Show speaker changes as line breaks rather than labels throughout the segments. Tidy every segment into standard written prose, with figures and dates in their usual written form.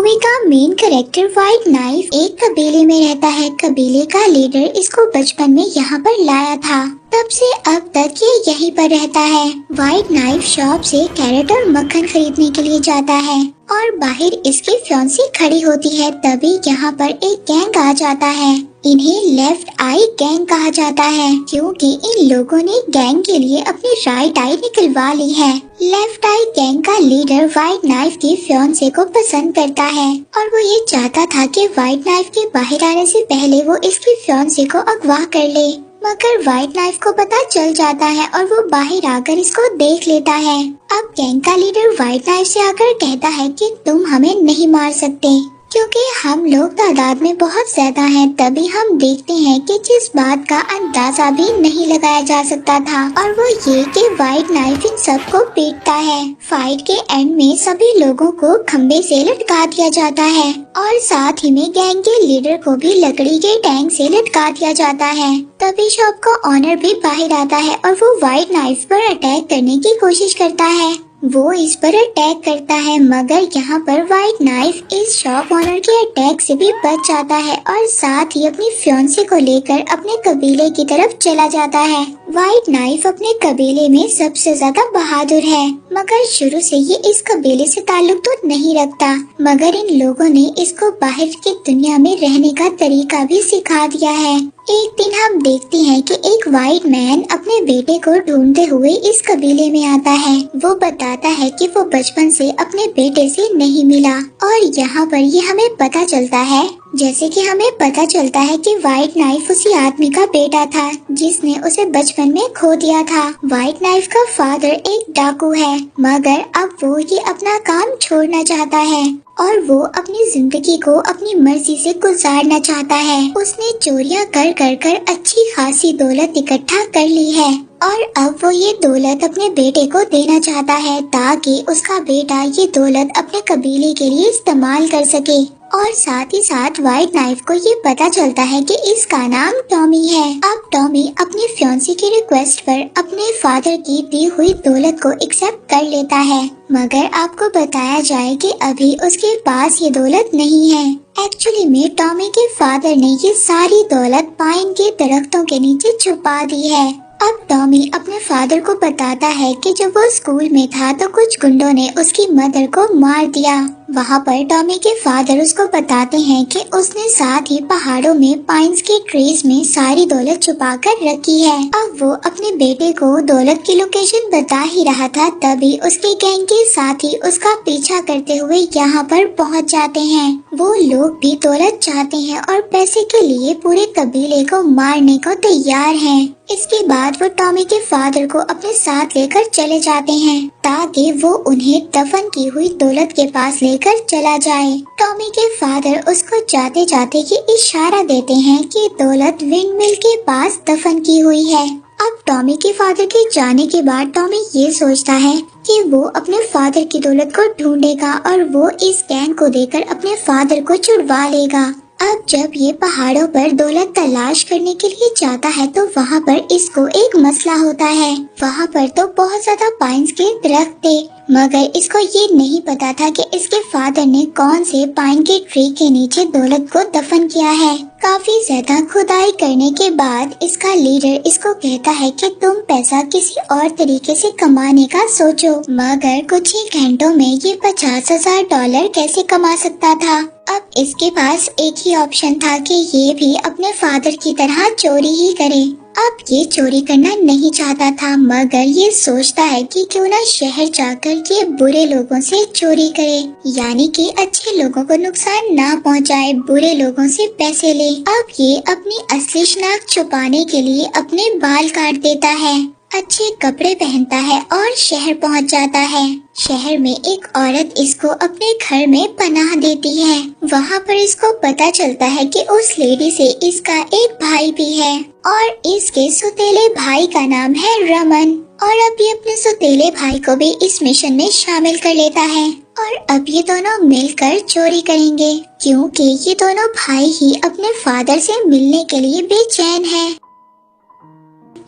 Movie का main character white knife एक कबीले में रहता है। कबीले का लीडर इसको बचपन में यहाँ पर लाया था। तब से अब तक ये यहीं पर रहता है। व्हाइट नाइफ शॉप से कैरेट और मक्खन खरीदने के लिए जाता है और बाहर इसकी फियांसी खड़ी होती है। तभी यहाँ पर एक गैंग आ जाता है। इन्हें लेफ्ट आई गैंग कहा जाता है क्योंकि इन लोगों ने गैंग के लिए अपनी राइट आई निकलवा ली है। लेफ्ट आई गैंग का लीडर व्हाइट नाइफ की फियांसे को पसंद करता है और वो ये चाहता था कि व्हाइट नाइफ के बाहर आने से पहले वो इसकी फियांसे को अगवा कर ले, मगर व्हाइट नाइफ को पता चल जाता है और वो बाहर आकर इसको देख लेता है। अब गैंग का लीडर व्हाइट नाइफ से आकर कहता है कि तुम हमें नहीं मार सकते क्योंकि हम लोग तादाद में बहुत ज्यादा हैं। तभी हम देखते हैं कि जिस बात का अंदाजा भी नहीं लगाया जा सकता था और वो ये कि व्हाइट नाइफ इन सबको पीटता है। फाइट के एंड में सभी लोगों को खंबे से लटका दिया जाता है और साथ ही में गैंग के लीडर को भी लकड़ी के टैंक से लटका दिया जाता है। तभी शॉप का ऑनर भी बाहर आता है और वो व्हाइट नाइफ पर अटैक करने की कोशिश करता है। वो इस पर अटैक करता है मगर यहाँ पर व्हाइट नाइफ इस शॉप ऑनर के अटैक से भी बच जाता है और साथ ही अपनी फियांसे को लेकर अपने कबीले की तरफ चला जाता है। व्हाइट नाइफ अपने कबीले में सबसे ज्यादा बहादुर है मगर शुरू से ये इस कबीले से ताल्लुक तो नहीं रखता, मगर इन लोगों ने इसको बाहर की दुनिया में रहने का तरीका भी सिखा दिया है। एक दिन हम देखते हैं कि एक व्हाइट मैन अपने बेटे को ढूंढते हुए इस कबीले में आता है। वो बताता है कि वो बचपन से अपने बेटे से नहीं मिला और यहाँ पर ये हमें पता चलता है, जैसे कि हमें पता चलता है कि व्हाइट नाइफ उसी आदमी का बेटा था जिसने उसे बचपन में खो दिया था। व्हाइट नाइफ का फादर एक डाकू है मगर अब वो ये अपना काम छोड़ना चाहता है और वो अपनी जिंदगी को अपनी मर्जी से गुजारना चाहता है। उसने चोरियां कर कर अच्छी खासी दौलत इकट्ठा कर ली है और अब वो ये दौलत अपने बेटे को देना चाहता है ताकि उसका बेटा ये दौलत अपने कबीले के लिए इस्तेमाल कर सके। और साथ ही साथ व्हाइट नाइफ को ये पता चलता है कि इसका नाम टॉमी है। अब टॉमी अपनी फियांसी की रिक्वेस्ट पर अपने फादर की दी हुई दौलत को एक्सेप्ट कर लेता है, मगर आपको बताया जाए कि अभी उसके पास ये दौलत नहीं है। एक्चुअली में टॉमी के फादर ने ये सारी दौलत पाइन के दरख्तों के नीचे छुपा दी है। अब टॉमी अपने फादर को बताता है कि जब वो स्कूल में था तो कुछ गुंडों ने उसकी मदर को मार दिया। वहाँ पर टॉमी के फादर उसको बताते हैं कि उसने साथ ही पहाड़ों में पाइन्स के ट्रीज में सारी दौलत छुपा कर रखी है। अब वो अपने बेटे को दौलत की लोकेशन बता ही रहा था, तभी उसके गैंग के साथ ही उसका पीछा करते हुए यहाँ पर पहुँच जाते हैं। वो लोग भी दौलत चाहते हैं और पैसे के लिए पूरे कबीले को मारने को तैयार हैं। इसके बाद वो टॉमी के फादर को अपने साथ लेकर चले जाते हैं ताकि वो उन्हें दफन की हुई दौलत के पास लेकर चला जाए। टॉमी के फादर उसको जाते जाते ये इशारा देते हैं कि दौलत विंड मिल के पास दफन की हुई है। अब टॉमी के फादर के जाने के बाद टॉमी ये सोचता है कि वो अपने फादर की दौलत को ढूंढेगा और वो इस गैंग को देकर अपने फादर को छुड़वा लेगा। अब जब ये पहाड़ों पर दौलत तलाश करने के लिए जाता है तो वहाँ पर इसको एक मसला होता है। वहाँ पर तो बहुत ज्यादा पाइन्स के दरख्त थे मगर इसको ये नहीं पता था कि इसके फादर ने कौन से पाइन के ट्री के नीचे दौलत को दफन किया है। काफी ज्यादा खुदाई करने के बाद इसका लीडर इसको कहता है कि तुम पैसा किसी और तरीके से कमाने का सोचो, मगर कुछ ही घंटों में ये $50,000 कैसे कमा सकता था। अब इसके पास एक ही ऑप्शन था कि ये भी अपने फादर की तरह चोरी ही करे। अब ये चोरी करना नहीं चाहता था मगर ये सोचता है कि क्यों ना शहर जाकर ये बुरे लोगों से चोरी करे, यानी कि अच्छे लोगों को नुकसान ना पहुंचाए, बुरे लोगों से पैसे ले। अब ये अपनी असली शनाख्त छुपाने के लिए अपने बाल काट देता है, अच्छे कपड़े पहनता है और शहर पहुंच जाता है। शहर में एक औरत इसको अपने घर में पनाह देती है। वहाँ पर इसको पता चलता है कि उस लेडी से इसका एक भाई भी है और इसके सौतेले भाई का नाम है रमन। और अब ये अपने सौतेले भाई को भी इस मिशन में शामिल कर लेता है और अब ये दोनों मिलकर चोरी करेंगे क्योंकि ये दोनों भाई ही अपने फादर से मिलने के लिए बेचैन हैं।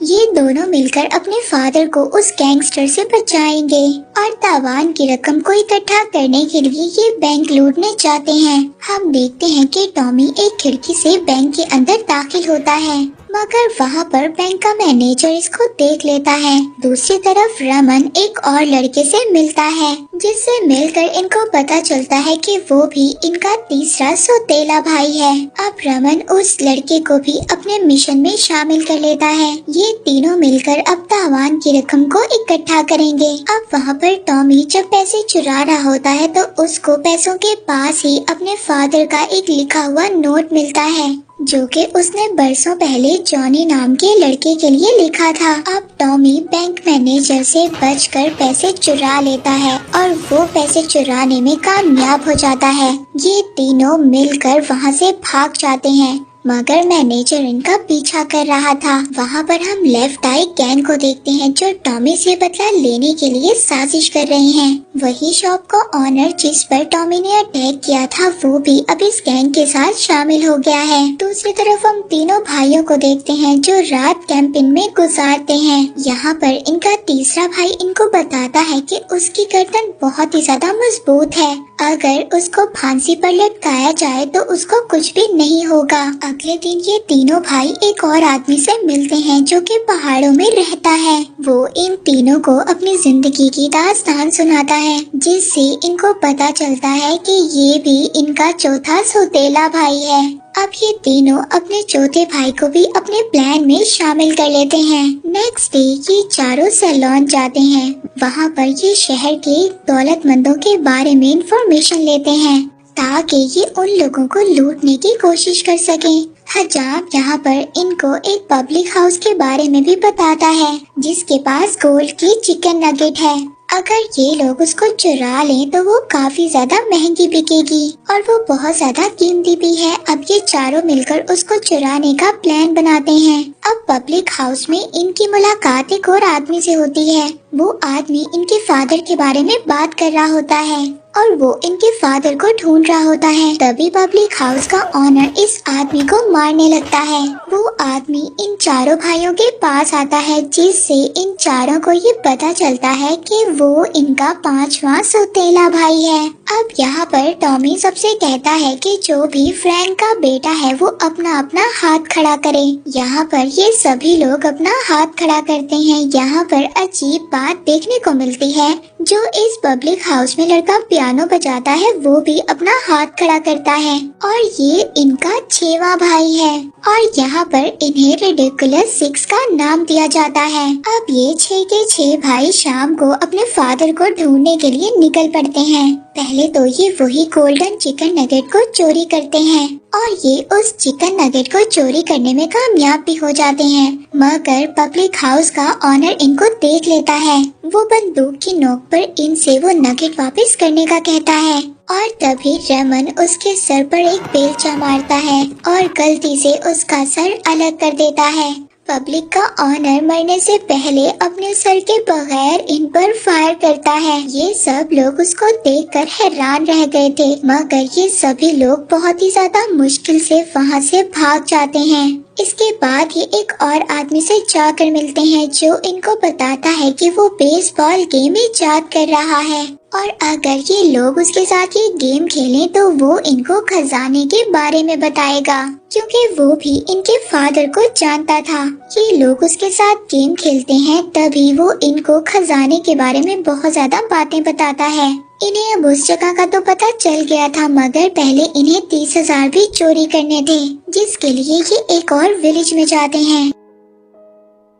ये दोनों मिलकर अपने फादर को उस गैंगस्टर से बचाएंगे और तावान की रकम को इकट्ठा करने के लिए ये बैंक लूटने जाते हैं। हम देखते हैं कि टॉमी एक खिड़की से बैंक के अंदर दाखिल होता है, मगर वहाँ पर बैंक का मैनेजर इसको देख लेता है। दूसरी तरफ रमन एक और लड़के से मिलता है, जिससे मिलकर इनको पता चलता है कि वो भी इनका तीसरा सौतेला भाई है। अब रमन उस लड़के को भी अपने मिशन में शामिल कर लेता है। ये तीनों मिलकर अब तावान की रकम को इकट्ठा करेंगे। अब वहाँ पर टॉमी जब पैसे चुरा रहा होता है तो उसको पैसों के पास ही अपने फादर का एक लिखा हुआ नोट मिलता है, जो कि उसने बरसों पहले जॉनी नाम के लड़के के लिए लिखा था। अब टॉमी बैंक मैनेजर से बचकर पैसे चुरा लेता है और वो पैसे चुराने में कामयाब हो जाता है। ये तीनों मिलकर वहाँ से भाग जाते हैं, मगर मैनेजर इनका पीछा कर रहा था। वहाँ पर हम लेफ्ट आई गैंग को देखते हैं, जो टॉमी से बदला लेने के लिए साजिश कर रहे हैं। वही शॉप का ऑनर जिस पर टॉमी ने अटैक किया था, वो भी अब इस गैंग के साथ शामिल हो गया है। दूसरी तरफ हम तीनों भाइयों को देखते हैं जो रात कैंपिंग में गुजारते हैं। यहाँ पर इनका तीसरा भाई इनको बताता है कि उसकी गर्दन बहुत ही ज्यादा मजबूत है, अगर उसको फांसी पर लटकाया जाए तो उसको कुछ भी नहीं होगा। अगले दिन ये तीनों भाई एक और आदमी से मिलते हैं जो कि पहाड़ों में रहता है। वो इन तीनों को अपनी जिंदगी की दास्तान सुनाता है, जिससे इनको पता चलता है कि ये भी इनका चौथा सौतेला भाई है। अब ये तीनों अपने चौथे भाई को भी अपने प्लान में शामिल कर लेते हैं। नेक्स्ट डे ये चारों सैलून जाते हैं। वहाँ पर ये शहर के दौलतमंदों के बारे में इंफॉर्मेशन लेते हैं, ताकि ये उन लोगों को लूटने की कोशिश कर सकें। हजाम यहाँ पर इनको एक पब्लिक हाउस के बारे में भी बताता है, जिसके पास गोल्ड की चिकन नगेट है। अगर ये लोग उसको चुरा लें तो वो काफी ज्यादा महंगी बिकेगी और वो बहुत ज्यादा कीमती भी है। अब ये चारों मिलकर उसको चुराने का प्लान बनाते हैं। अब पब्लिक हाउस में इनकी मुलाकात एक और आदमी से होती है। वो आदमी इनके फादर के बारे में बात कर रहा होता है और वो इनके फादर को ढूंढ रहा होता है। तभी पब्लिक हाउस का ऑनर इस आदमी को मारने लगता है। वो आदमी इन चारों भाइयों के पास आता है, जिससे इन चारों को ये पता चलता है कि वो इनका पांचवा सौतेला भाई है। अब यहाँ पर टॉमी सबसे कहता है कि जो भी फ्रैंक का बेटा है वो अपना अपना हाथ खड़ा करे। यहाँ पर ये सभी लोग अपना हाथ खड़ा करते हैं। यहाँ पर अजीब बात देखने को मिलती है, जो इस पब्लिक हाउस में लड़का पियानो बजाता है वो भी अपना हाथ खड़ा करता है और ये इनका छेवा भाई है। और यहाँ पर इन्हें रिडिकुलस 6 का नाम दिया जाता है। अब ये 6 के 6 भाई शाम को अपने फादर को ढूंढने के लिए निकल पड़ते हैं। पहले तो ये वही गोल्डन चिकन नगेट को चोरी करते हैं और ये उस चिकन नगेट को चोरी करने में कामयाब भी हो जाते हैं, मगर पब्लिक हाउस का ऑनर इनको देख लेता है। वो बंदूक की नोक पर इनसे वो नगेट वापस करने का कहता है और तभी रमन उसके सर पर एक बेलचा मारता है और गलती से उसका सर अलग कर देता है। पब्लिक का ऑनर मरने से पहले अपने सर के बगैर इन पर फायर करता है। ये सब लोग उसको देखकर हैरान रह गए थे, मगर ये सभी लोग बहुत ही ज्यादा मुश्किल से वहाँ से भाग जाते हैं। इसके बाद ये एक और आदमी से जाकर मिलते हैं, जो इनको बताता है कि वो बेसबॉल गेम इजाद कर रहा है और अगर ये लोग उसके साथ ये गेम खेलें तो वो इनको खजाने के बारे में बताएगा, क्योंकि वो भी इनके फादर को जानता था। ये लोग उसके साथ गेम खेलते हैं, तभी वो इनको खजाने के बारे में बहुत ज्यादा बातें बताता है। इन्हें अब उस जगह का तो पता चल गया था, मगर पहले इन्हें 30,000 भी चोरी करने थे, जिसके लिए ये एक और विलेज में जाते हैं।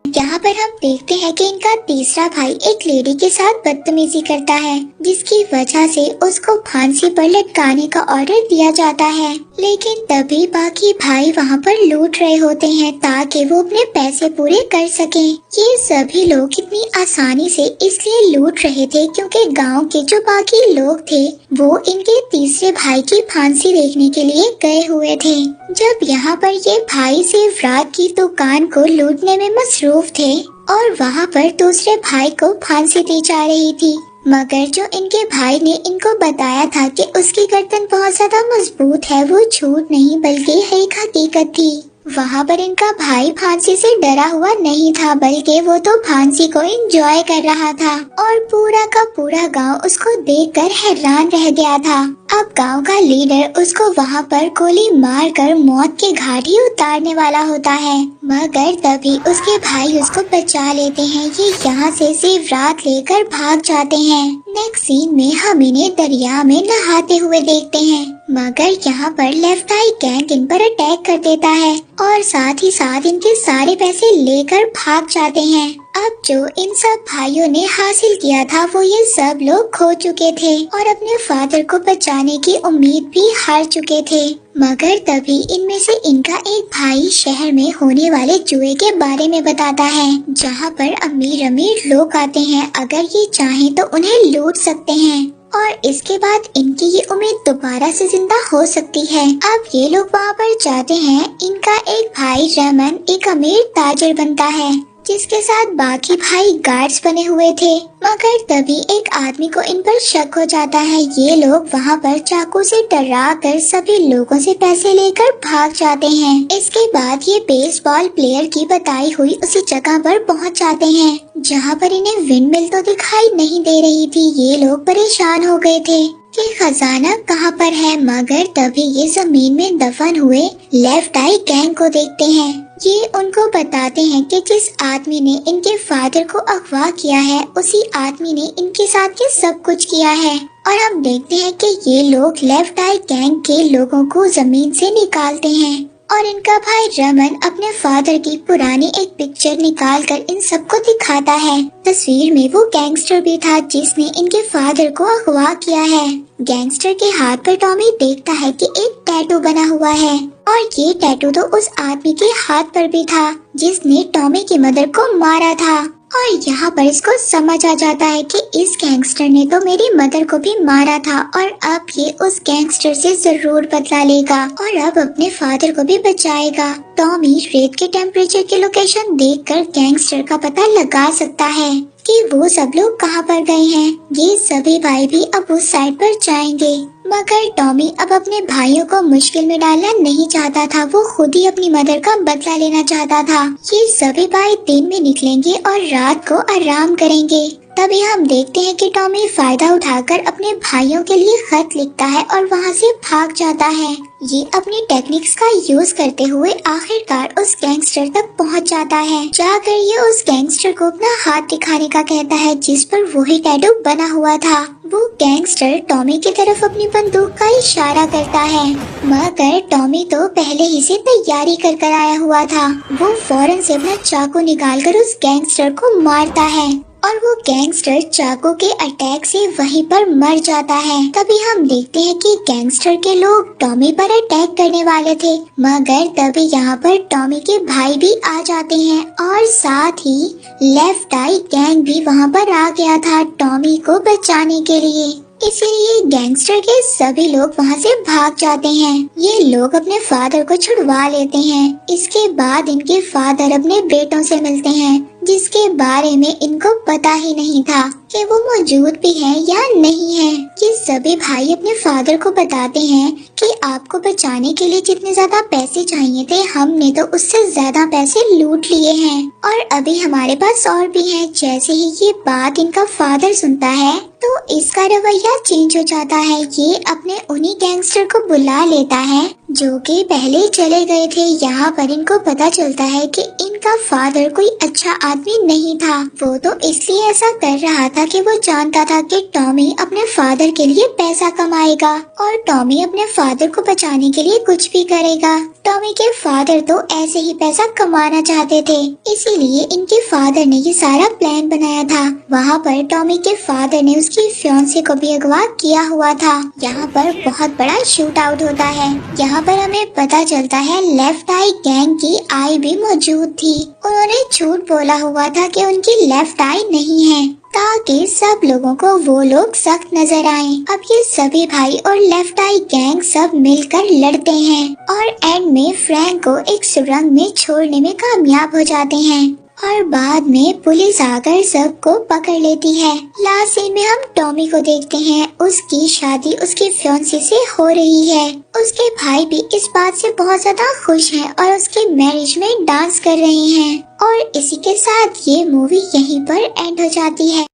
यहाँ पर हम देखते हैं कि इनका तीसरा भाई एक लेडी के साथ बदतमीजी करता है, जिसकी वजह से उसको फांसी पर लटकाने का ऑर्डर दिया जाता है। लेकिन तभी बाकी भाई वहाँ पर लूट रहे होते हैं ताकि वो अपने पैसे पूरे कर सकें। ये सभी लोग इतनी आसानी से इसलिए लूट रहे थे क्योंकि गांव के जो बाकी लोग थे वो इनके तीसरे भाई की फांसी देखने के लिए गए हुए थे। जब यहाँ पर ये भाई सिर्फ रात की दुकान को लूटने में मसरूफ थे और वहाँ पर दूसरे भाई को फांसी दी जा रही थी, मगर जो इनके भाई ने इनको बताया था कि उसकी गर्दन बहुत ज्यादा मजबूत है, वो झूठ नहीं बल्कि एक हकीकत थी। वहाँ पर इनका भाई फांसी से डरा हुआ नहीं था, बल्कि वो तो फांसी को एंजॉय कर रहा था और पूरा का पूरा गांव उसको देखकर हैरान रह गया था। अब गांव का लीडर उसको वहाँ पर गोली मारकर मौत के घाट ही उतारने वाला होता है, मगर तभी उसके भाई उसको बचा लेते हैं। ये यहाँ से सिर्फ रात लेकर भाग जाते हैं। नेक्स्ट सीन में हम इन्हें दरिया में नहाते हुए देखते हैं, मगर यहाँ पर लेफ्ट आई गैंग इन पर अटैक कर देता है और साथ ही साथ इनके सारे पैसे लेकर भाग जाते हैं। अब जो इन सब भाइयों ने हासिल किया था वो ये सब लोग खो चुके थे और अपने फादर को बचाने की उम्मीद भी हार चुके थे। मगर तभी इनमें से इनका एक भाई शहर में होने वाले जुए के बारे में बताता है, जहाँ पर अमीर अमीर लोग आते हैं, अगर ये चाहें तो उन्हें लूट सकते हैं और इसके बाद इनकी ये उम्मीद दोबारा से जिंदा हो सकती है। अब ये लोग वहाँ पर जाते हैं। इनका एक भाई रमन एक अमीर ताजिर बनता है, जिसके साथ बाकी भाई गार्ड्स बने हुए थे, मगर तभी एक आदमी को इन पर शक हो जाता है। ये लोग वहाँ पर चाकू से डरा कर सभी लोगों से पैसे लेकर भाग जाते हैं। इसके बाद ये बेसबॉल प्लेयर की बताई हुई उसी जगह पर पहुँच जाते हैं, जहाँ पर इन्हें विंडमिल तो दिखाई नहीं दे रही थी। ये लोग परेशान हो गए थे कि खजाना कहाँ पर है, मगर तभी ये जमीन में दफन हुए लेफ्ट आई गैंग को देखते हैं। ये उनको बताते हैं कि जिस आदमी ने इनके फादर को अगवा किया है, उसी आदमी ने इनके साथ ये सब कुछ किया है। और हम देखते हैं कि ये लोग लेफ्ट आई गैंग के लोगों को जमीन से निकालते हैं और इनका भाई रमन अपने फादर की पुरानी एक पिक्चर निकाल कर इन सबको दिखाता है। तस्वीर में वो गैंगस्टर भी था जिसने इनके फादर को अगवा किया है। गैंगस्टर के हाथ पर टॉमी देखता है कि एक टैटू बना हुआ है और ये टैटू तो उस आदमी के हाथ पर भी था जिसने टॉमी की मदर को मारा था। और यहाँ पर इसको समझ आ जाता है कि इस गैंगस्टर ने तो मेरी मदर को भी मारा था और अब ये उस गैंगस्टर से जरूर बदला लेगा और अब अपने फादर को भी बचाएगा। टॉमी रेत के टेम्परेचर की लोकेशन देखकर गैंगस्टर का पता लगा सकता है कि वो सब लोग कहाँ पर गए हैं। ये सभी भाई भी अब उस साइड पर जाएंगे, मगर टॉमी अब अपने भाइयों को मुश्किल में डालना नहीं चाहता था। वो खुद ही अपनी मदर का बदला लेना चाहता था। ये सभी भाई दिन में निकलेंगे और रात को आराम करेंगे। तभी हम देखते हैं कि टॉमी फायदा उठाकर अपने भाइयों के लिए खत लिखता है और वहाँ से भाग जाता है। ये अपनी टेक्निक्स का यूज करते हुए आखिरकार उस गैंगस्टर तक पहुँच जाता है। जाकर ये उस गैंगस्टर को अपना हाथ दिखाने का कहता है जिस पर वही टैटू बना हुआ था। वो गैंगस्टर टॉमी की तरफ अपनी बंदूक का इशारा करता है, मगर टॉमी तो पहले ही से तैयारी कर आया हुआ था। वो फौरन से अपना चाकू निकालकर उस गैंगस्टर को मारता है और वो गैंगस्टर चाकू के अटैक से वहीं पर मर जाता है। तभी हम देखते हैं कि गैंगस्टर के लोग टॉमी पर अटैक करने वाले थे, मगर तभी यहाँ पर टॉमी के भाई भी आ जाते हैं और साथ ही लेफ्ट आई गैंग भी वहाँ पर आ गया था टॉमी को बचाने के लिए। इसीलिए गैंगस्टर के सभी लोग वहाँ से भाग जाते हैं। ये लोग अपने फादर को छुड़वा लेते हैं। इसके बाद इनके फादर अपने बेटों से मिलते हैं, जिसके बारे में इनको पता ही नहीं था कि वो मौजूद भी हैं या नहीं है। ये सभी भाई अपने फादर को बताते हैं कि आपको बचाने के लिए जितने ज्यादा पैसे चाहिए थे, हमने तो उससे ज्यादा पैसे लूट लिए हैं और अभी हमारे पास और भी हैं। जैसे ही ये बात इनका फादर सुनता है तो इसका रवैया चेंज हो जाता है। ये अपने उन्हीं गैंगस्टर को बुला लेता है जो कि पहले चले गए थे। यहाँ पर इनको पता चलता है कि इनका फादर कोई अच्छा आदमी नहीं था। वो तो इसलिए ऐसा कर रहा था कि वो जानता था कि टॉमी अपने फादर के लिए पैसा कमाएगा और टॉमी अपने फादर को बचाने के लिए कुछ भी करेगा। टॉमी के फादर तो ऐसे ही पैसा कमाना चाहते थे, इसीलिए इनके फादर ने ये सारा प्लान बनाया था। वहाँ पर टॉमी के फादर ने उसकी फियांसे को भी अगवा किया हुआ था। यहाँ पर बहुत बड़ा शूट आउट होता है। यहाँ पर हमें पता चलता है लेफ्ट आई गैंग की आई भी मौजूद थी। उन्होंने झूठ बोला हुआ था कि उनकी लेफ्ट आई नहीं है, ताकि सब लोगों को वो लोग सख्त नजर आए। अब ये सभी भाई और लेफ्ट आई गैंग सब मिलकर लड़ते हैं और एंड में फ्रैंक को एक सुरंग में छोड़ने में कामयाब हो जाते हैं। और बाद में पुलिस आकर सबको पकड़ लेती है। लास्ट सीन में हम टॉमी को देखते हैं, उसकी शादी उसके फियांसे से हो रही है। उसके भाई भी इस बात से बहुत ज्यादा खुश हैं और उसके मैरिज में डांस कर रहे हैं। और इसी के साथ ये मूवी यहीं पर एंड हो जाती है।